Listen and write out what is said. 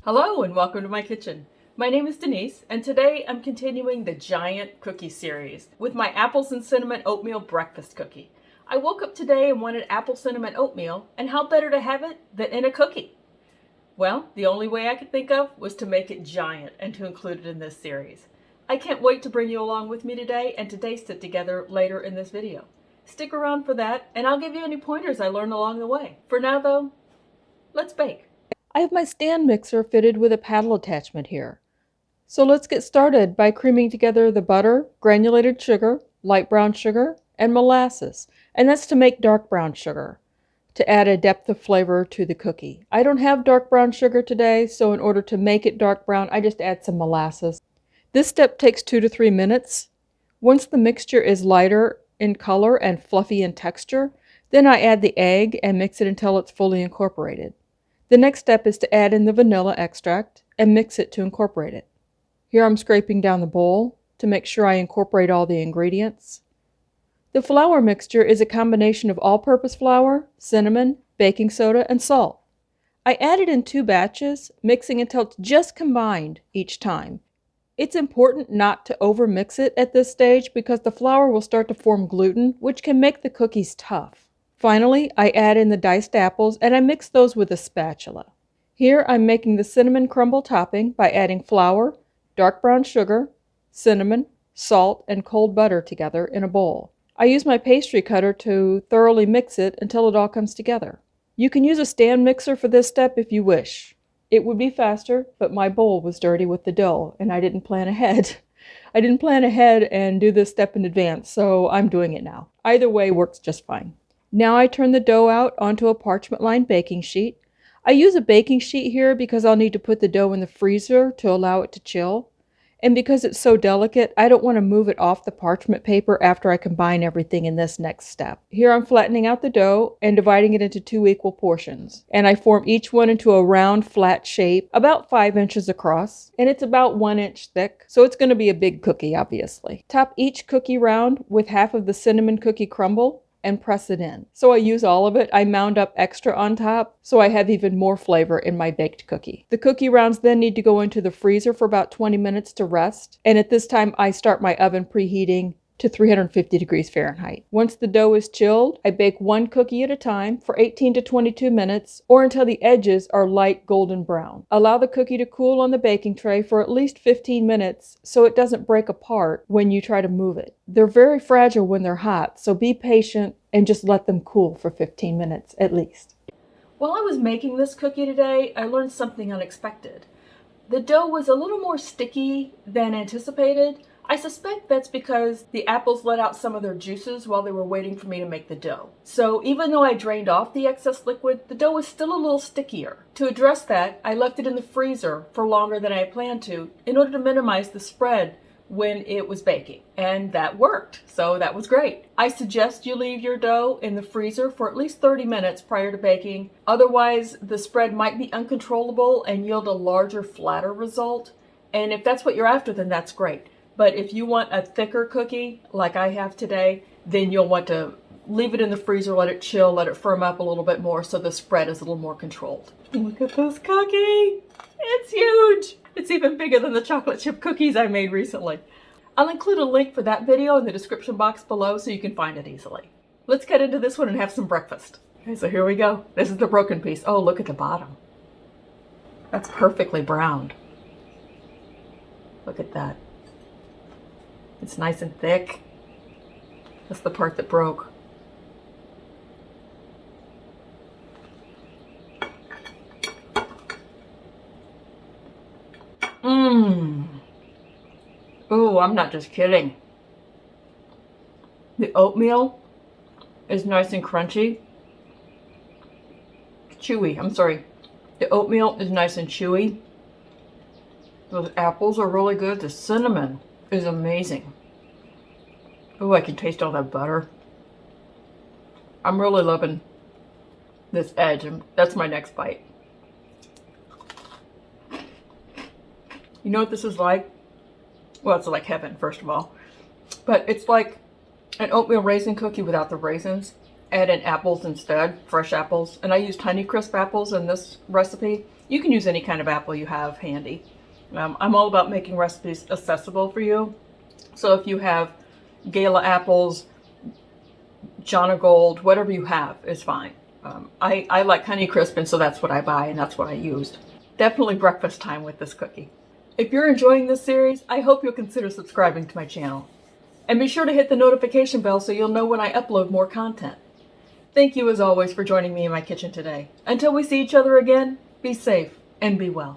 Hello and welcome to my kitchen. My name is Denise and today I'm continuing the giant cookie series with my apples and cinnamon oatmeal breakfast cookie. I woke up today and wanted apple cinnamon oatmeal, and how better to have it than in a cookie? Well, the only way I could think of was to make it giant and to include it in this series. I can't wait to bring you along with me today and to taste it together later in this video. Stick around for that and I'll give you any pointers I learned along the way. For now though, let's bake. I have my stand mixer fitted with a paddle attachment here. So let's get started by creaming together the butter, granulated sugar, light brown sugar, and molasses. And that's to make dark brown sugar, to add a depth of flavor to the cookie. I don't have dark brown sugar today, so in order to make it dark brown, I just add some molasses. This step takes 2 to 3 minutes. Once the mixture is lighter in color and fluffy in texture, then I add the egg and mix it until it's fully incorporated. The next step is to add in the vanilla extract and mix it to incorporate it. Here I'm scraping down the bowl to make sure I incorporate all the ingredients. The flour mixture is a combination of all-purpose flour, cinnamon, baking soda, and salt. I add it in 2 batches, mixing until it's just combined each time. It's important not to overmix it at this stage because the flour will start to form gluten, which can make the cookies tough. Finally, I add in the diced apples and I mix those with a spatula. Here I'm making the cinnamon crumble topping by adding flour, dark brown sugar, cinnamon, salt, and cold butter together in a bowl. I use my pastry cutter to thoroughly mix it until it all comes together. You can use a stand mixer for this step if you wish. It would be faster, but my bowl was dirty with the dough and I didn't plan ahead. I didn't plan ahead and do this step in advance, so I'm doing it now. Either way works just fine. Now I turn the dough out onto a parchment-lined baking sheet. I use a baking sheet here because I'll need to put the dough in the freezer to allow it to chill. And because it's so delicate, I don't want to move it off the parchment paper after I combine everything in this next step. Here I'm flattening out the dough and dividing it into 2 equal portions. And I form each one into a round, flat shape, about 5 inches across. And it's about 1 inch thick, so it's going to be a big cookie, obviously. Top each cookie round with half of the cinnamon cookie crumble and press it in. So I use all of it. I mound up extra on top so I have even more flavor in my baked cookie. The cookie rounds then need to go into the freezer for about 20 minutes to rest. And at this time I start my oven preheating to 350 degrees Fahrenheit. Once the dough is chilled, I bake 1 cookie at a time for 18 to 22 minutes or until the edges are light golden brown. Allow the cookie to cool on the baking tray for at least 15 minutes so it doesn't break apart when you try to move it. They're very fragile when they're hot, so be patient and just let them cool for 15 minutes at least. While I was making this cookie today, I learned something unexpected. The dough was a little more sticky than anticipated. I suspect that's because the apples let out some of their juices while they were waiting for me to make the dough. So even though I drained off the excess liquid, the dough was still a little stickier. To address that, I left it in the freezer for longer than I had planned to in order to minimize the spread when it was baking. And that worked, so that was great. I suggest you leave your dough in the freezer for at least 30 minutes prior to baking. Otherwise, the spread might be uncontrollable and yield a larger, flatter result. And if that's what you're after, then that's great. But if you want a thicker cookie, like I have today, then you'll want to leave it in the freezer, let it chill, let it firm up a little bit more so the spread is a little more controlled. Look at this cookie! It's huge! It's even bigger than the chocolate chip cookies I made recently. I'll include a link for that video in the description box below so you can find it easily. Let's get into this one and have some breakfast. Okay, so here we go. This is the broken piece. Oh, look at the bottom. That's perfectly browned. Look at that. It's nice and thick. That's the part that broke. Ooh, I'm not just kidding. The oatmeal is nice and crunchy. Chewy, I'm sorry. The oatmeal is nice and chewy. Those apples are really good. The cinnamon is amazing. Oh, I can taste all that butter. I'm really loving this edge, and that's my next bite. You know what this is like? Well, it's like heaven, first of all. But it's like an oatmeal raisin cookie without the raisins. add in apples instead, fresh apples. And I used Honeycrisp apples in this recipe. You can use any kind of apple you have handy. I'm all about making recipes accessible for you. So if you have Gala apples, Jana Gold, whatever you have is fine. I like Honeycrisp, and so that's what I buy, and that's what I used. Definitely breakfast time with this cookie. If you're enjoying this series, I hope you'll consider subscribing to my channel. And be sure to hit the notification bell so you'll know when I upload more content. Thank you as always for joining me in my kitchen today. Until we see each other again, be safe and be well.